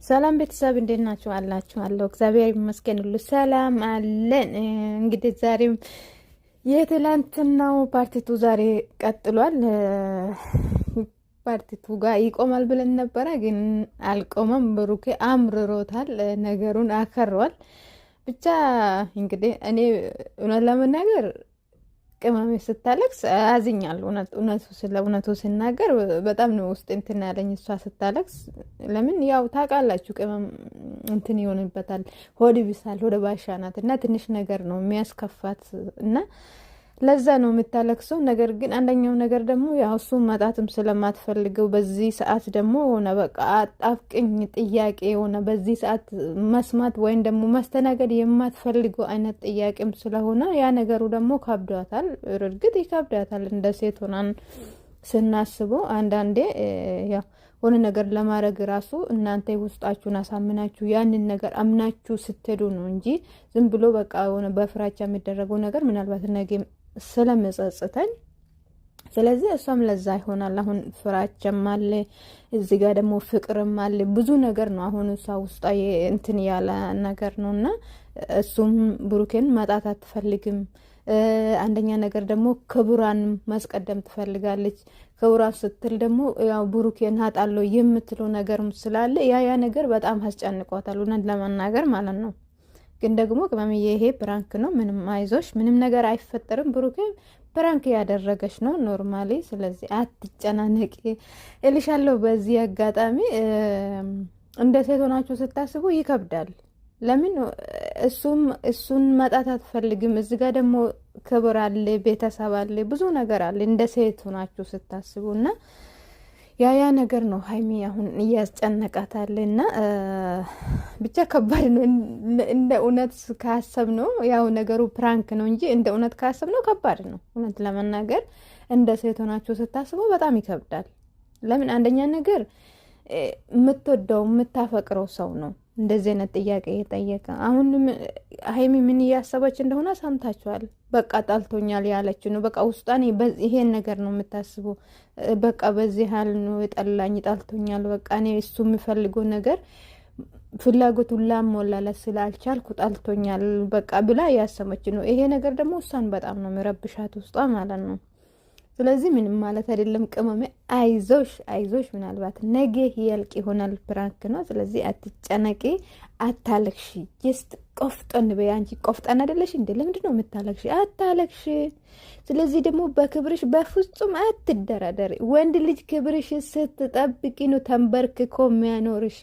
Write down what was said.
ሰላም ቤተሰብ እንዴት ናችሁ? አላችሁ እግዚአብሔር ይመስገን ሁሉ ሰላም አለን። እንግዲህ ዛሬም የትላንትናው ፓርቲቱ ዛሬ ቀጥሏል። ፓርቲቱ ጋር ይቆማል ብለን ነበረ፣ ግን አልቆመም። ብሩኬ አምርሮታል፣ ነገሩን አከሯል። ብቻ እንግዲህ እኔ እውነት ለመናገር ቅመሜ ስታለቅስ አዝኛለሁ። እውነቱ ሲናገር በጣም ነው ውስጥ እንትን ያለኝ እሷ ስታለቅስ። ለምን ያው ታውቃላችሁ ቅመም እንትን ይሆንበታል፣ ሆድ ይብሳል፣ ሆደ ባሻ ናት እና ትንሽ ነገር ነው የሚያስከፋት እና ለዛ ነው የምታለቅሰው። ነገር ግን አንደኛው ነገር ደግሞ ያው እሱ መጣትም ስለማትፈልገው በዚህ ሰዓት ደግሞ ሆነ በቃ አጣፍቅኝ ጥያቄ ሆነ በዚህ ሰዓት መስማት ወይም ደግሞ ማስተናገድ የማትፈልገው አይነት ጥያቄም ስለሆነ ያ ነገሩ ደግሞ ከብዷታል። እርግጥ ይከብዳታል። እንደ ሴት ሆናን ስናስበው አንዳንዴ ያው ሆነ ነገር ለማድረግ ራሱ እናንተ ውስጣችሁን አሳምናችሁ ያንን ነገር አምናችሁ ስትሄዱ ነው እንጂ ዝም ብሎ በቃ ሆነ በፍራቻ የሚደረገው ነገር ምናልባት ነገ ስለመጸጸተኝ፣ ስለዚህ እሷም ለዛ ይሆናል አሁን ፍራቻም አለ፣ እዚህ ጋር ደግሞ ፍቅርም አለ፣ ብዙ ነገር ነው አሁን እሷ ውስጣ እንትን ያለ ነገር ነውና እሱም ብሩኬን ማጣት አትፈልግም። አንደኛ ነገር ደግሞ ክብሯን ማስቀደም ትፈልጋለች። ክብሯን ስትል ደግሞ ያው ብሩኬን አጣለው የምትለው ነገርም ስላለ ያ ነገር በጣም አስጨንቋታል፣ እውነት ለመናገር ማለት ነው። ግን ደግሞ ቅመምዬ ይሄ ፕራንክ ነው፣ ምንም አይዞሽ፣ ምንም ነገር አይፈጠርም። ብሩኬ ፕራንክ ያደረገች ነው ኖርማሊ። ስለዚህ አትጨናነቂ እልሻለሁ። በዚህ አጋጣሚ እንደ ሴት ሆናችሁ ስታስቡ ይከብዳል። ለምን እሱን መጣት አትፈልግም። እዚህ ጋር ደግሞ ክብር አለ፣ ቤተሰብ አለ፣ ብዙ ነገር አለ እንደ ሴት ሆናችሁ ስታስቡ እና ያ ነገር ነው ሀይሚ አሁን እያስጨነቃታል እና ብቻ ከባድ ነው። እንደ እውነት ካሰብ ነው ያው ነገሩ ፕራንክ ነው እንጂ እንደ እውነት ካሰብ ነው ከባድ ነው። እውነት ለመናገር እንደ ሴት ሆናችሁ ስታስበው በጣም ይከብዳል። ለምን አንደኛ ነገር የምትወደው የምታፈቅረው ሰው ነው እንደዚህ አይነት ጥያቄ የጠየቀ። አሁን ሀይሚ ምን እያሰበች እንደሆነ ሰምታችኋል። በቃ ጣልቶኛል ያለች ነው። በቃ ውስጧን ይሄን ነገር ነው የምታስበው። በቃ በዚህ ሀል ነው የጠላኝ፣ ጣልቶኛል፣ በቃ እኔ እሱ የሚፈልገው ነገር ፍላጎቱን ላሞላለት ስላልቻልኩ ጣልቶኛል በቃ ብላ ያሰመች ነው። ይሄ ነገር ደግሞ እሷን በጣም ነው የሚረብሻት ውስጧ ማለት ነው። ስለዚህ ምንም ማለት አይደለም ቅመሜ፣ አይዞሽ ምናልባት ነገ ያልቅ ይሆናል፣ ፕራንክ ነው። ስለዚህ አትጨነቂ፣ አታለቅሽ፣ ጀስት ቆፍጠን በይ። አንቺ ቆፍጠን አይደለሽ እንዴ? ለምንድን ነው የምታለቅሽ? አታለቅሽ። ስለዚህ ደግሞ በክብርሽ በፍጹም አትደራደሪ። ወንድ ልጅ ክብርሽ ስትጠብቂ ነው ተንበርክኮ የሚያኖርሽ።